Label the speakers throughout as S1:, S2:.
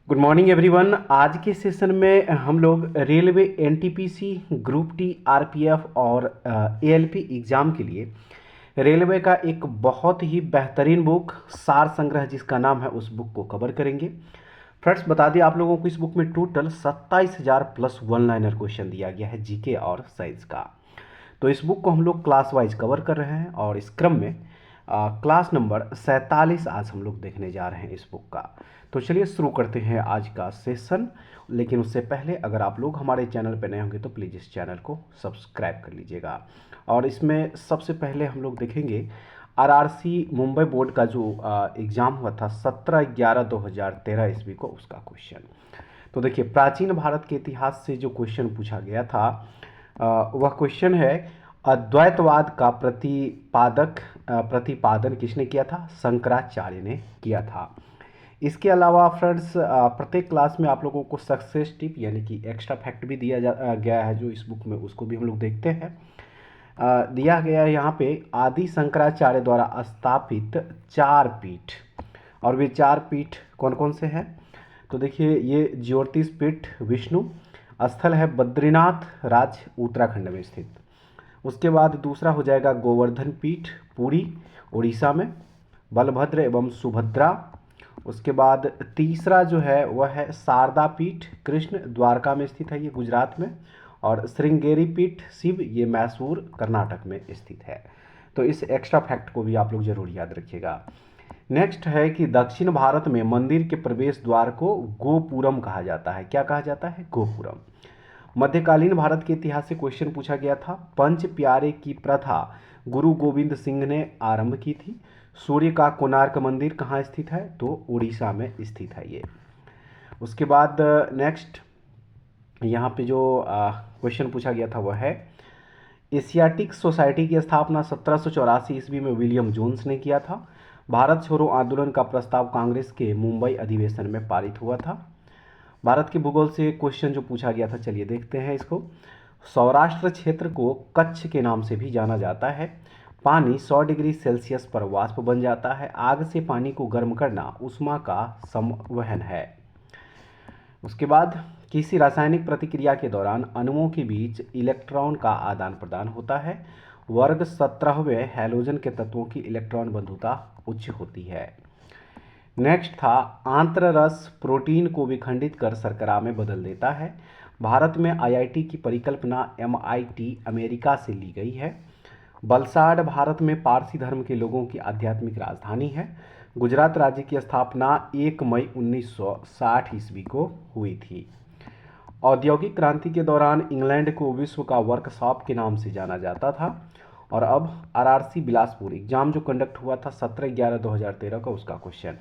S1: Good morning everyone. आज के session में हम लोग railway NTPC group T RPF और एएलपी एग्ज़ाम के लिए रेलवे का एक बहुत ही बेहतरीन बुक सार संग्रह जिसका नाम है उस बुक को कवर करेंगे। फ्रेंड्स बता दिए आप लोगों को, इस बुक में total 27,000 plus one liner question दिया गया है जीके और साइंस का। तो इस बुक को हम लोग क्लास वाइज कवर कर रहे हैं और इस क्रम में क्लास नंबर 47 आज हम लोग देखने जा रहे हैं इस बुक का। तो चलिए शुरू करते हैं आज का सेशन। लेकिन उससे पहले अगर आप लोग हमारे चैनल पर नए होंगे तो प्लीज़ इस चैनल को सब्सक्राइब कर लीजिएगा। और इसमें सबसे पहले हम लोग देखेंगे आरआरसी मुंबई बोर्ड का जो एग्ज़ाम हुआ था 17/11/2013 ईस्वी को, उसका क्वेश्चन। तो देखिए, प्राचीन भारत के इतिहास से जो क्वेश्चन पूछा गया था वह क्वेश्चन है अद्वैतवाद का प्रतिपादन किसने किया था? शंकराचार्य ने किया था। इसके अलावा फ्रेंड्स प्रत्येक क्लास में आप लोगों को सक्सेस टिप यानी कि एक्स्ट्रा फैक्ट भी दिया गया है जो इस बुक में, उसको भी हम लोग देखते हैं। दिया गया है यहाँ पे आदि शंकराचार्य द्वारा स्थापित 4 पीठ, और वे 4 पीठ कौन कौन से हैं? तो देखिए, ये ज्योतिष पीठ विष्णु स्थल है बद्रीनाथ राज्य उत्तराखंड में स्थित। उसके बाद दूसरा हो जाएगा गोवर्धन पीठ पुरी उड़ीसा में, बलभद्र एवं सुभद्रा। उसके बाद तीसरा जो है वह है शारदा पीठ कृष्ण द्वारका में स्थित है, ये गुजरात में। और श्रृंगेरी पीठ शिव, ये मैसूर कर्नाटक में स्थित है। तो इस एक्स्ट्रा फैक्ट को भी आप लोग जरूर याद रखिएगा। नेक्स्ट है कि दक्षिण भारत में मंदिर के प्रवेश द्वार को गोपुरम कहा जाता है। क्या कहा जाता है? गोपुरम। मध्यकालीन भारत के इतिहास से क्वेश्चन पूछा गया था। पंच प्यारे की प्रथा गुरु गोविंद सिंह ने आरंभ की थी। सूर्य का कोणार्क मंदिर कहाँ स्थित है? तो उड़ीसा में स्थित है ये। उसके बाद नेक्स्ट यहाँ पे जो क्वेश्चन पूछा गया था वह है एशियाटिक सोसाइटी की स्थापना 1784 ईस्वी में विलियम जोन्स ने किया था। भारत छोड़ो आंदोलन का प्रस्ताव कांग्रेस के मुंबई अधिवेशन में पारित हुआ था। भारत के भूगोल से क्वेश्चन जो पूछा गया था, चलिए देखते हैं इसको। सौराष्ट्र क्षेत्र को कच्छ के नाम से भी जाना जाता है। पानी 100 डिग्री सेल्सियस पर वाष्प बन जाता है। आग से पानी को गर्म करना ऊष्मा का संवहन है। उसके बाद किसी रासायनिक प्रतिक्रिया के दौरान अणुओं के बीच इलेक्ट्रॉन का आदान प्रदान होता है। वर्ग 17वें हैलोजन के तत्वों की इलेक्ट्रॉन बंधुता उच्च होती है। नेक्स्ट था आंत्ररस प्रोटीन को विखंडित कर शर्करा में बदल देता है। भारत में आईआईटी की परिकल्पना एमआईटी अमेरिका से ली गई है। वलसाड भारत में पारसी धर्म के लोगों की आध्यात्मिक राजधानी है। गुजरात राज्य की स्थापना 1 मई 1960 ईस्वी को हुई थी। औद्योगिक क्रांति के दौरान इंग्लैंड को विश्व का वर्कशॉप के नाम से जाना जाता था। और अब आरआरसी बिलासपुर एग्जाम जो कंडक्ट हुआ था 17/11/2013 का, उसका क्वेश्चन।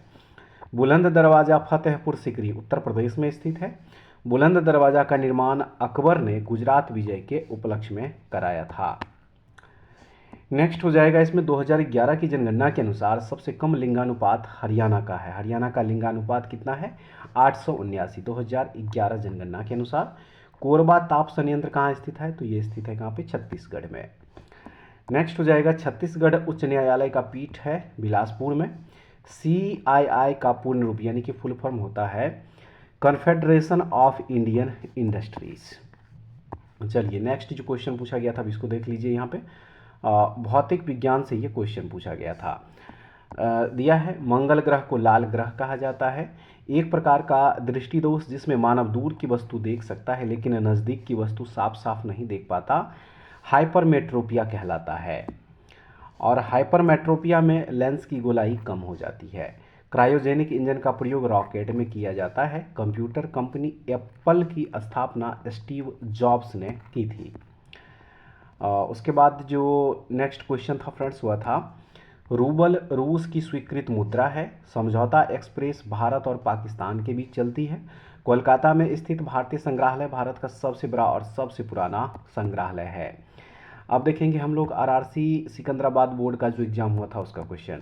S1: बुलंद दरवाज़ा फतेहपुर सिकरी उत्तर प्रदेश में स्थित है। बुलंद दरवाज़ा का निर्माण अकबर ने गुजरात विजय के उपलक्ष्य में कराया था। नेक्स्ट हो जाएगा इसमें 2011 की जनगणना के अनुसार सबसे कम लिंगानुपात हरियाणा का है। हरियाणा का लिंगानुपात कितना है? 879 2011 जनगणना के अनुसार। कोरबा ताप संयंत्र कहाँ स्थित है? तो ये स्थित है कहाँ पे? छत्तीसगढ़ में। नेक्स्ट हो जाएगा छत्तीसगढ़ उच्च न्यायालय का पीठ है बिलासपुर में। CII का पूर्ण रूप यानी कि फुल फॉर्म होता है कन्फेडरेशन ऑफ इंडियन इंडस्ट्रीज। चलिए नेक्स्ट जो क्वेश्चन पूछा गया था अब इसको देख लीजिए। यहाँ पे भौतिक विज्ञान से ये क्वेश्चन पूछा गया था। दिया है मंगल ग्रह को लाल ग्रह कहा जाता है। एक प्रकार का दृष्टि दोष जिसमें मानव दूर की वस्तु देख सकता है लेकिन नज़दीक की वस्तु साफ साफ नहीं देख पाता, हाइपरमेट्रोपिया कहलाता है। और हाइपरमेट्रोपिया में लेंस की गोलाई कम हो जाती है। क्रायोजेनिक इंजन का प्रयोग रॉकेट में किया जाता है। कंप्यूटर कंपनी एप्पल की स्थापना स्टीव जॉब्स ने की थी। उसके बाद जो नेक्स्ट क्वेश्चन था फ्रेंड्स वह था रूबल रूस की स्वीकृत मुद्रा है। समझौता एक्सप्रेस भारत और पाकिस्तान के बीच चलती है। कोलकाता में स्थित भारतीय संग्रहालय भारत का सबसे बड़ा और सबसे पुराना संग्रहालय है। अब देखेंगे हम लोग आरआरसी सिकंदराबाद बोर्ड का जो एग्जाम हुआ था उसका क्वेश्चन।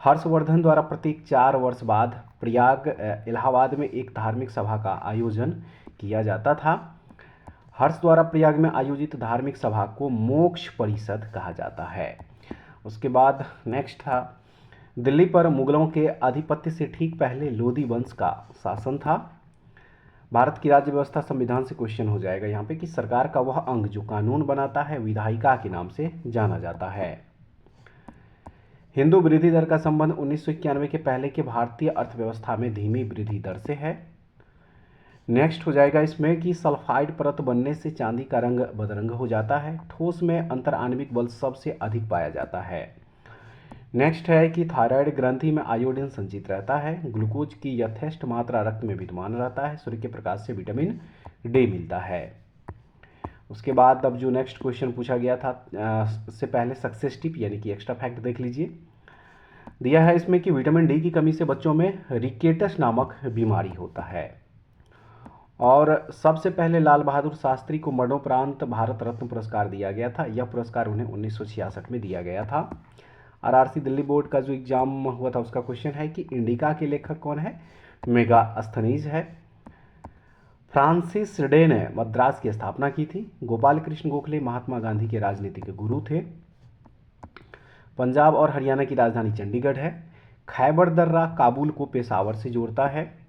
S1: हर्षवर्धन द्वारा प्रत्येक 4 वर्ष बाद प्रयाग इलाहाबाद में एक धार्मिक सभा का आयोजन किया जाता था। हर्ष द्वारा प्रयाग में आयोजित धार्मिक सभा को मोक्ष परिषद कहा जाता है। उसके बाद नेक्स्ट था दिल्ली पर मुगलों के आधिपत्य से ठीक पहले लोधी वंश का शासन था। भारत की राज्य व्यवस्था संविधान से क्वेश्चन हो जाएगा यहाँ पे कि सरकार का वह अंग जो कानून बनाता है विधायिका के नाम से जाना जाता है। हिंदू वृद्धि दर का संबंध 1991 के पहले के भारतीय अर्थव्यवस्था में धीमी वृद्धि दर से है। नेक्स्ट हो जाएगा इसमें कि सल्फाइड परत बनने से चांदी का रंग बदरंग हो जाता है। ठोस में अंतर आणविक बल सबसे अधिक पाया जाता है। नेक्स्ट है कि थायराइड ग्रंथि में आयोडीन संचित रहता है। ग्लूकोज की यथेष्ट मात्रा रक्त में विद्यमान रहता है। सूर्य के प्रकाश से विटामिन डी मिलता है। उसके बाद अब जो नेक्स्ट क्वेश्चन पूछा गया था उससे पहले सक्सेस टिप यानी कि एक्स्ट्रा फैक्ट देख लीजिए। दिया है इसमें कि विटामिन डी की कमी से बच्चों में रिकेटस नामक बीमारी होता है। और सबसे पहले लाल बहादुर शास्त्री को मरणोपरांत भारत रत्न पुरस्कार दिया गया था। यह पुरस्कार उन्हें 1966 में दिया गया था। आरआरसी दिल्ली बोर्ड का जो एग्जाम हुआ था उसका क्वेश्चन है कि इंडिका के लेखक कौन है? मेगास्थनीज है। फ्रांसिस डे ने मद्रास की स्थापना की थी। गोपाल कृष्ण गोखले महात्मा गांधी के राजनीतिक गुरु थे। पंजाब और हरियाणा की राजधानी चंडीगढ़ है। खैबर दर्रा काबुल को पेशावर से जोड़ता है।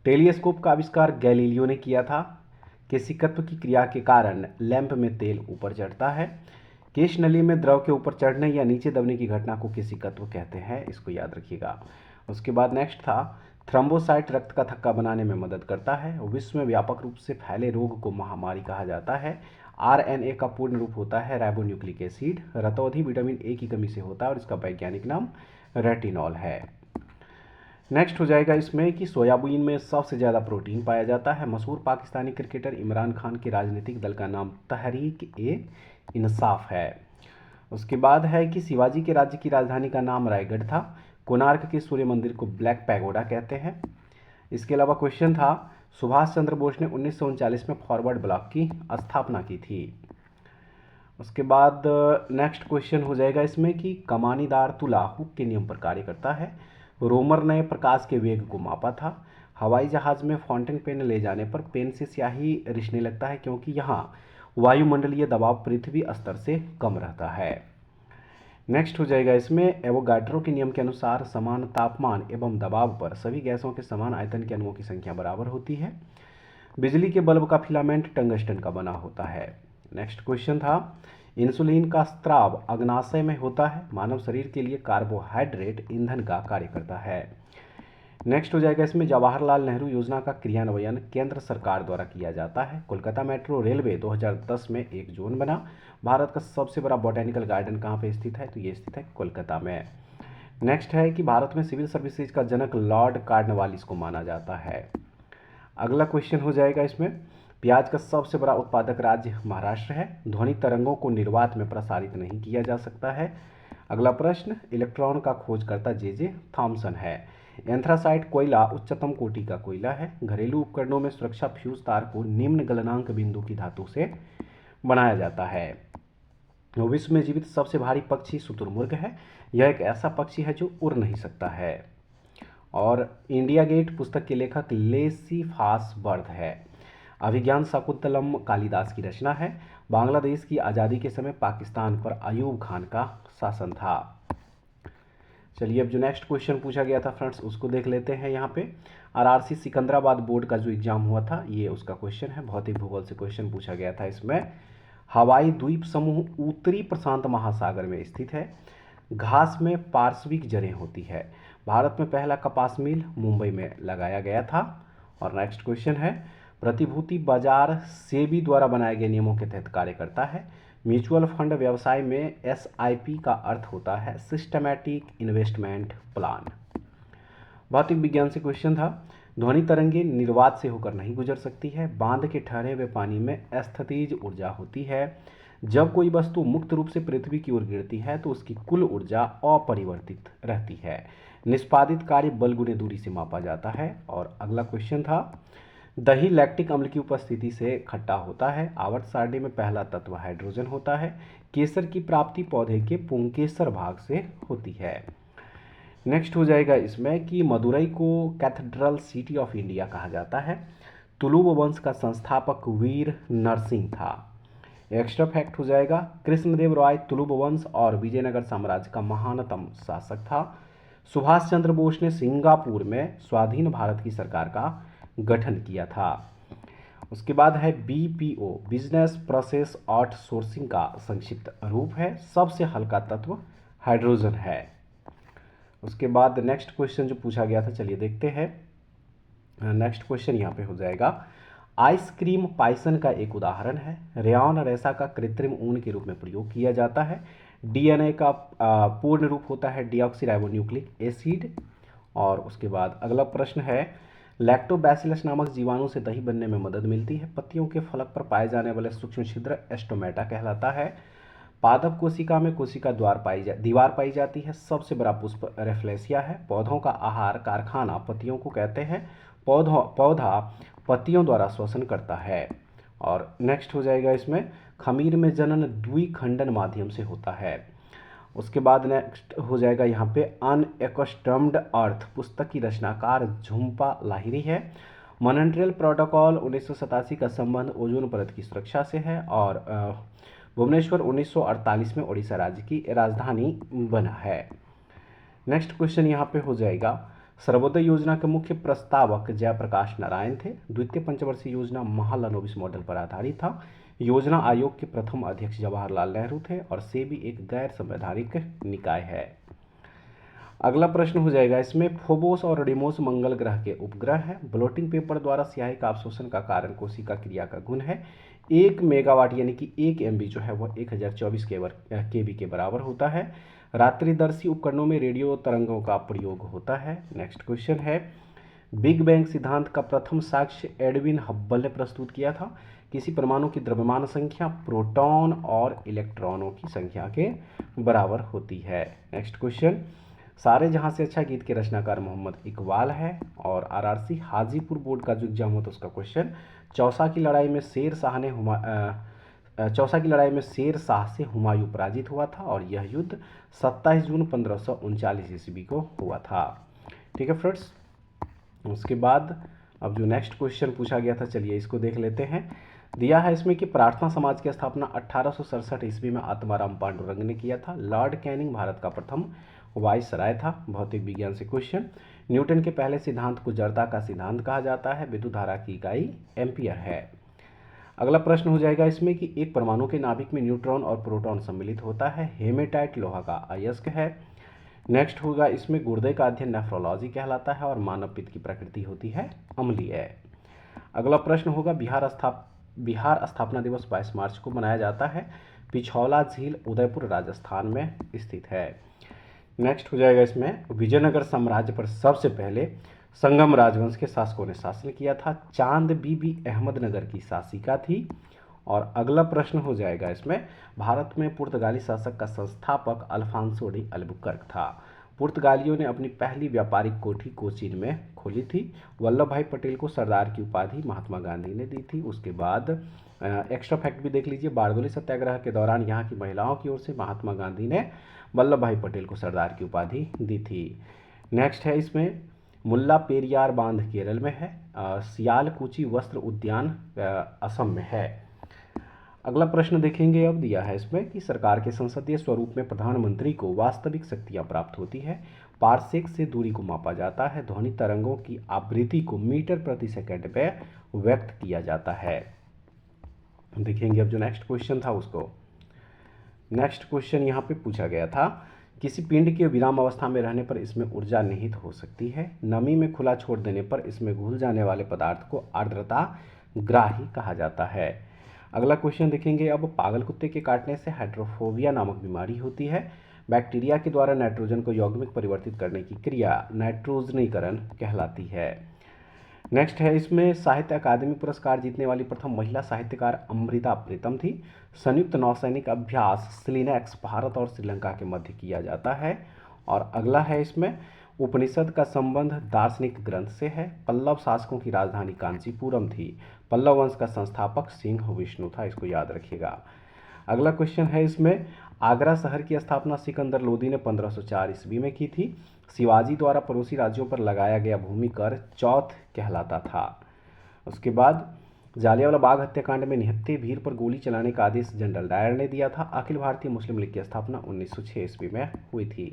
S1: टेलीस्कोप का आविष्कार गैलीलियो ने किया था। केशिकत्व की क्रिया के कारण लैंप में तेल ऊपर चढ़ता है। केश नली में द्रव के ऊपर चढ़ने या नीचे दबने की घटना को केशिकत्व कहते हैं, इसको याद रखिएगा। उसके बाद नेक्स्ट था थ्रोम्बोसाइट रक्त का थक्का बनाने में मदद करता है। विश्व में व्यापक रूप से फैले रोग को महामारी कहा जाता है। आरएनए का पूर्ण रूप होता है राइबोन्यूक्लिक एसिड। रतौंधी विटामिन ए की कमी से होता है और इसका वैज्ञानिक नाम रेटिनॉल है। नेक्स्ट हो जाएगा इसमें कि सोयाबीन में सबसे ज़्यादा प्रोटीन पाया जाता है। मशहूर पाकिस्तानी क्रिकेटर इमरान खान के राजनीतिक दल का नाम तहरीक-ए-इंसाफ है। उसके बाद है कि शिवाजी के राज्य की राजधानी का नाम रायगढ़ था। कोणार्क के सूर्य मंदिर को ब्लैक पैगोडा कहते हैं। इसके अलावा क्वेश्चन था सुभाष चंद्र बोस ने 1939 में फॉरवर्ड ब्लॉक की स्थापना की थी। उसके बाद नेक्स्ट क्वेश्चन हो जाएगा इसमें कि कमानीदार तुला हुक के नियम पर कार्य करता है। रोमर ने प्रकाश के वेग को मापा था। हवाई जहाज में फाउंटेन पेन ले जाने पर पेन से स्याही रिसने लगता है क्योंकि यहाँ वायुमंडलीय दबाव पृथ्वी स्तर से कम रहता है। नेक्स्ट हो जाएगा इसमें एवोगाड्रो के नियम के अनुसार समान तापमान एवं दबाव पर सभी गैसों के समान आयतन के अणुओं की संख्या बराबर होती है। बिजली के बल्ब का फिलामेंट टंगस्टन का बना होता है। नेक्स्ट क्वेश्चन था इंसुलिन का स्त्राव अग्नाशय में होता है। मानव शरीर के लिए कार्बोहाइड्रेट ईंधन का कार्य करता है। नेक्स्ट हो जाएगा इसमें जवाहरलाल नेहरू योजना का क्रियान्वयन केंद्र सरकार द्वारा किया जाता है। कोलकाता मेट्रो रेलवे 2010 में एक जोन बना। भारत का सबसे बड़ा बॉटेनिकल गार्डन कहाँ पे स्थित है? तो ये स्थित है कोलकाता में। नेक्स्ट है कि भारत में सिविल सर्विसेज का जनक लॉर्ड कार्नवालिस को माना जाता है। अगला क्वेश्चन हो जाएगा इसमें प्याज का सबसे बड़ा उत्पादक राज्य महाराष्ट्र है। ध्वनि तरंगों को निर्वात में प्रसारित नहीं किया जा सकता है। अगला प्रश्न इलेक्ट्रॉन का खोजकर्ता जे थॉमसन है। एंथ्रासाइट कोयला उच्चतम कोटि का कोयला है। घरेलू उपकरणों में सुरक्षा फ्यूज तार को निम्न गलनांक बिंदु की धातु से बनाया जाता है। विश्व में जीवित सबसे भारी पक्षी शुतुरमुर्ग है। यह एक ऐसा पक्षी है जो उड़ नहीं सकता है। और इंडिया गेट पुस्तक के लेखक लेसिफास बर्थ है। अभिज्ञान शाकुंतलम कालिदास की रचना है। बांग्लादेश की आज़ादी के समय पाकिस्तान पर अयूब खान का शासन था। चलिए अब जो नेक्स्ट क्वेश्चन पूछा गया था फ्रेंड्स उसको देख लेते हैं। यहाँ पे आरआरसी सिकंदराबाद बोर्ड का जो एग्जाम हुआ था ये उसका क्वेश्चन है। भौतिक भूगोल से क्वेश्चन पूछा गया था। इसमें हवाई द्वीप समूह उत्तरी प्रशांत महासागर में स्थित है। घास में पार्श्विक जड़ें होती है। भारत में पहला कपास मिल मुंबई में लगाया गया था। और नेक्स्ट क्वेश्चन है प्रतिभूति बाजार सेबी द्वारा बनाए गए नियमों के तहत कार्य करता है। म्यूचुअल फंड व्यवसाय में एसआईपी का अर्थ होता है सिस्टमैटिक इन्वेस्टमेंट प्लान। भौतिक विज्ञान से क्वेश्चन था ध्वनि तरंगे निर्वात से होकर नहीं गुजर सकती है। बांध के ठहरे हुए पानी में स्थितिज ऊर्जा होती है। जब कोई वस्तु मुक्त रूप से पृथ्वी की ओर गिरती है तो उसकी कुल ऊर्जा अपरिवर्तित रहती है। निष्पादित कार्य बल गुने दूरी से मापा जाता है। और अगला क्वेश्चन था दही लैक्टिक अम्ल की उपस्थिति से खट्टा होता है। आवर्त सारणी में पहला तत्व हाइड्रोजन होता है। केसर की प्राप्ति पौधे के पुंकेसर भाग से होती है। नेक्स्ट हो जाएगा इसमें कि मदुरई को कैथेड्रल सिटी ऑफ इंडिया कहा जाता है। तुलुव वंश का संस्थापक वीर नरसिंह था। एक्स्ट्रा फैक्ट हो जाएगा, कृष्णदेव राय तुलुब वंश और विजयनगर साम्राज्य का महानतम शासक था। सुभाष चंद्र बोस ने सिंगापुर में स्वाधीन भारत की सरकार का गठन किया था। उसके बाद है बीपीओ, बिजनेस प्रोसेस आउटसोर्सिंग का संक्षिप्त रूप है। सबसे हल्का तत्व हाइड्रोजन है। उसके बाद नेक्स्ट क्वेश्चन जो पूछा गया था, चलिए देखते हैं। नेक्स्ट क्वेश्चन यहाँ पे हो जाएगा, आइसक्रीम पाइसन का एक उदाहरण है। रेयॉन रेशा का कृत्रिम ऊन के रूप में प्रयोग किया जाता है। डीएनए का पूर्ण रूप होता है डीऑक्सीराइबोन्यूक्लिक एसिड। और उसके बाद अगला प्रश्न है, लैक्टोबैसिलस नामक जीवाणु से दही बनने में मदद मिलती है। पत्तियों के फलक पर पाए जाने वाले सूक्ष्म छिद्र एस्टोमेटा कहलाता है। पादप कोशिका में कोशिका दीवार पाई जाती है। सबसे बड़ा पुष्प रेफ्लेसिया है। पौधों का आहार कारखाना पत्तियों को कहते हैं। पौधा पत्तियों द्वारा श्वसन करता है। और नेक्स्ट हो जाएगा इसमें, खमीर में जनन द्विखंडन माध्यम से होता है। उसके बाद नेक्स्ट हो जाएगा यहाँ पे, अनएकस्टम्ड अर्थ पुस्तक की रचनाकार झुम्पा लाहिरी है। मॉन्ट्रियल प्रोटोकॉल 1987 का संबंध ओजोन परत की सुरक्षा से है। और भुवनेश्वर 1948 में उड़ीसा राज्य की राजधानी बना है। नेक्स्ट क्वेश्चन यहाँ पे हो जाएगा, सर्वोदय योजना के मुख्य प्रस्तावक जयप्रकाश नारायण थे। द्वितीय पंचवर्षीय योजना महालनोबिस मॉडल पर आधारित था। योजना आयोग के प्रथम अध्यक्ष जवाहरलाल नेहरू थे। और सेबी एक गैर संवैधानिक निकाय है। अगला प्रश्न हो जाएगा इसमें, फोबोस और डिमोस मंगल ग्रह के उपग्रह हैं। ब्लोटिंग पेपर द्वारा स्याही का अवशोषण का कारण कोशिका क्रिया का गुण है। 1 मेगावाट यानी कि 1 MB जो है वह 1024 केबी के बराबर होता है। रात्रिदर्शी उपकरणों में रेडियो तरंगों का प्रयोग होता है। नेक्स्ट क्वेश्चन है, बिग बैंग सिद्धांत का प्रथम साक्ष्य एडविन हब्बल ने प्रस्तुत किया था। किसी परमाणु की द्रव्यमान संख्या प्रोटॉन और इलेक्ट्रॉनों की संख्या के बराबर होती है। नेक्स्ट क्वेश्चन, सारे जहां से अच्छा गीत के रचनाकार मोहम्मद इकबाल है। और आरआरसी हाजीपुर बोर्ड का जो एग्जाम होता है उसका क्वेश्चन, चौसा की लड़ाई में शेर शाह से हुमायूं पराजित हुआ था। और यह युद्ध 27 जून 1539 ईस्वी को हुआ था। ठीक है फ्रेंड्स। उसके बाद अब जो नेक्स्ट क्वेश्चन पूछा गया था, चलिए इसको देख लेते हैं। दिया है इसमें कि प्रार्थना समाज की स्थापना 1867 ईस्वी में आत्माराम पांडुरंग ने किया था। लॉर्ड कैनिंग भारत का प्रथम वाइसराय था। भौतिक विज्ञान से क्वेश्चन, न्यूटन के पहले सिद्धांत को जड़ता का सिद्धांत कहा जाता है। विद्युत धारा की इकाई एम्पियर है। अगला प्रश्न हो जाएगा इसमें कि एक परमाणु के नाभिक में न्यूट्रॉन और प्रोटॉन सम्मिलित होता है। हेमेटाइट लोहा का अयस्क है। नेक्स्ट होगा इसमें, गुर्दे का अध्ययन नेफ्रोलॉजी कहलाता है। और मानव पित्त की प्रकृति होती है अम्लीय। अगला प्रश्न होगा, बिहार स्थापना दिवस 22 मार्च को मनाया जाता है। पिछौला झील उदयपुर राजस्थान में स्थित है। नेक्स्ट हो जाएगा इसमें, विजयनगर साम्राज्य पर सबसे पहले संगम राजवंश के शासकों ने शासन किया था। चांद बीबी अहमदनगर की शासिका थी। और अगला प्रश्न हो जाएगा इसमें, भारत में पुर्तगाली शासक का संस्थापक अल्फांसो डी अल्बुकर्क था। पुर्तगालियों ने अपनी पहली व्यापारिक कोठी कोचीन में खोली थी। वल्लभ भाई पटेल को सरदार की उपाधि महात्मा गांधी ने दी थी। उसके बाद एक्स्ट्रा फैक्ट भी देख लीजिए, बारडोली सत्याग्रह के दौरान यहाँ की महिलाओं की ओर से महात्मा गांधी ने वल्लभ भाई पटेल को सरदार की उपाधि दी थी। नेक्स्ट है इसमें, मुल्ला पेरियार बांध केरल में है। सियालकुची वस्त्र उद्यान असम में है। अगला प्रश्न देखेंगे अब। दिया है इसमें कि सरकार के संसदीय स्वरूप में प्रधानमंत्री को वास्तविक शक्तियां प्राप्त होती है। पारसेक से दूरी को मापा जाता है। ध्वनि तरंगों की आवृत्ति को मीटर प्रति सेकंड पे व्यक्त किया जाता है। देखेंगे अब जो नेक्स्ट क्वेश्चन था उसको। नेक्स्ट क्वेश्चन यहाँ पे पूछा गया था, किसी पिंड के विराम अवस्था में रहने पर इसमें ऊर्जा निहित हो सकती है। नमी में खुला छोड़ देने पर इसमें घुल जाने वाले पदार्थ को आर्द्रता ग्राही कहा जाता है। अगला क्वेश्चन देखेंगे अब, पागल कुत्ते के काटने से हाइड्रोफोबिया नामक बीमारी होती है। बैक्टीरिया के द्वारा नाइट्रोजन को यौगिक परिवर्तित करने की क्रिया नाइट्रोजनीकरण कहलाती है। नेक्स्ट है इसमें, साहित्य अकादमी पुरस्कार जीतने वाली प्रथम महिला साहित्यकार अमृता प्रीतम थी। संयुक्त नौसैनिक अभ्यास सिलिनेक्स भारत और श्रीलंका के मध्य किया जाता है। और अगला है इसमें, उपनिषद का संबंध दार्शनिक ग्रंथ से है। पल्लव शासकों की राजधानी कांचीपुरम थी। पल्लव वंश का संस्थापक सिंह विष्णु था, इसको याद रखिएगा। अगला क्वेश्चन है इसमें, आगरा शहर की स्थापना सिकंदर लोदी ने 1504 ईस्वी में की थी। शिवाजी द्वारा पड़ोसी राज्यों पर लगाया गया भूमि कर चौथ कहलाता था। उसके बाद जालियांवाला बाग हत्याकांड में निहत्थे भीड़ पर गोली चलाने का आदेश जनरल डायर ने दिया था। अखिल भारतीय मुस्लिम लीग की स्थापना 1906 ईस्वी में हुई थी।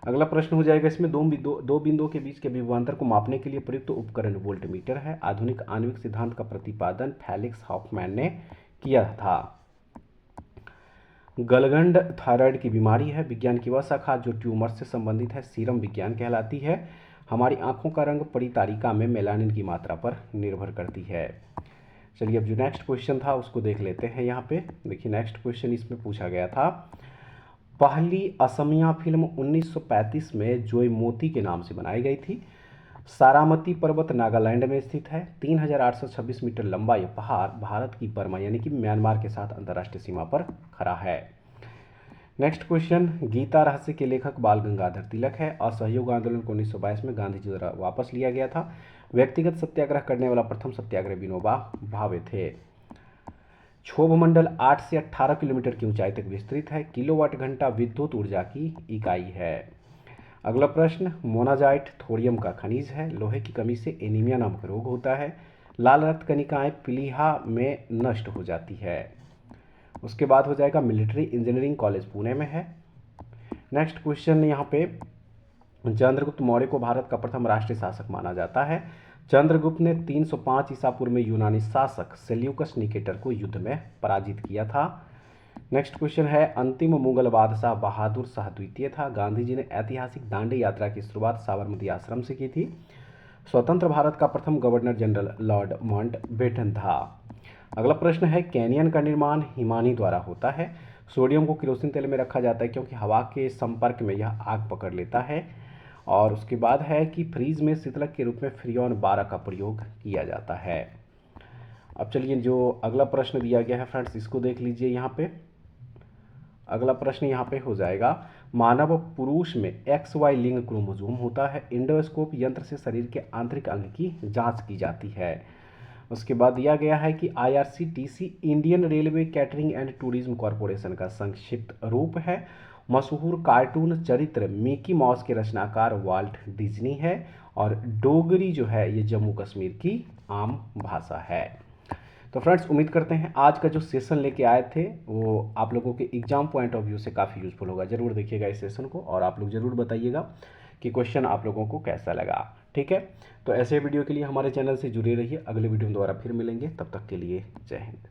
S1: अगला प्रश्न हो जाएगा इसमें, दो बिंदुओं के बीच के विभवांतर को मापने के लिए प्रयुक्त उपकरण वोल्टमीटर है। आधुनिक आणविक सिद्धांत का प्रतिपादन फेलिक्स हॉफमैन ने किया था। गलगंड थायराइड की बीमारी है। विज्ञान की वह शाखा जो ट्यूमर से संबंधित है सीरम विज्ञान कहलाती है। हमारी आंखों का रंग परितारिका में मेलानिन की मात्रा पर निर्भर करती है। चलिए अब जो नेक्स्ट क्वेश्चन था उसको देख लेते हैं। यहाँ पे देखिए नेक्स्ट क्वेश्चन इसमें पूछा गया था, पहली असमिया फिल्म 1935 में जोय मोती के नाम से बनाई गई थी। सारामती पर्वत नागालैंड में स्थित है। 3826 मीटर लंबा यह पहाड़ भारत की बर्मा यानी कि म्यांमार के साथ अंतर्राष्ट्रीय सीमा पर खड़ा है। नेक्स्ट क्वेश्चन, गीता रहस्य के लेखक बाल गंगाधर तिलक है। असहयोग आंदोलन को 1922 में गांधी जी द्वारा वापस लिया गया था। व्यक्तिगत सत्याग्रह करने वाला प्रथम सत्याग्रही विनोबा भावे थे। क्षोभ मंडल 8 से 18 किलोमीटर की ऊंचाई तक विस्तृत है। किलोवाट घंटा विद्युत ऊर्जा की इकाई है। अगला प्रश्न, मोनाजाइट थोरियम का खनिज है। लोहे की कमी से एनीमिया नामक रोग होता है। लाल रक्त कणिकाएं प्लीहा में नष्ट हो जाती है। उसके बाद हो जाएगा मिलिट्री इंजीनियरिंग कॉलेज पुणे में है। नेक्स्ट क्वेश्चन यहाँ पे, चंद्रगुप्त मौर्य को भारत का प्रथम राष्ट्रीय शासक माना जाता है। चंद्रगुप्त ने 305 ईसा पूर्व में यूनानी शासक सेल्यूकस निकेटर को युद्ध में पराजित किया था। नेक्स्ट क्वेश्चन है, अंतिम मुगल बादशाह बहादुर शाह द्वितीय था। गांधी जी ने ऐतिहासिक दांडी यात्रा की शुरुआत साबरमती आश्रम से की थी। स्वतंत्र भारत का प्रथम गवर्नर जनरल लॉर्ड माउंटबेटन था। अगला प्रश्न है, कैनियन का निर्माण हिमानी द्वारा होता है। सोडियम को केरोसिन तेल में रखा जाता है क्योंकि हवा के संपर्क में यह आग पकड़ लेता है। और उसके बाद है कि फ्रीज में शीतलक के रूप में फ्रियोन 12 का प्रयोग किया जाता है। अब चलिए जो अगला प्रश्न दिया गया है फ्रेंड्स इसको देख लीजिए। यहाँ पे अगला प्रश्न यहाँ पे हो जाएगा, मानव पुरुष में XY लिंग क्रोमोसोम होता है। इंडोस्कोप यंत्र से शरीर के आंतरिक अंग की जांच की जाती है। उसके बाद दिया गया है कि IRCTC Indian railway catering and tourism corporation का संक्षिप्त रूप है। मशहूर कार्टून चरित्र मिकी माउस के रचनाकार वाल्ट डिज्नी है। और डोगरी जो है ये जम्मू कश्मीर की आम भाषा है। तो फ्रेंड्स उम्मीद करते हैं आज का जो सेशन लेके आए थे वो आप लोगों के एग्जाम पॉइंट ऑफ व्यू से काफ़ी यूजफुल होगा। जरूर देखिएगा इस सेशन को और आप लोग जरूर बताइएगा कि क्वेश्चन आप लोगों को कैसा लगा। ठीक है, तो ऐसे वीडियो के लिए हमारे चैनल से जुड़े रहिए। अगले वीडियो में दोबारा फिर मिलेंगे, तब तक के लिए जय हिंद।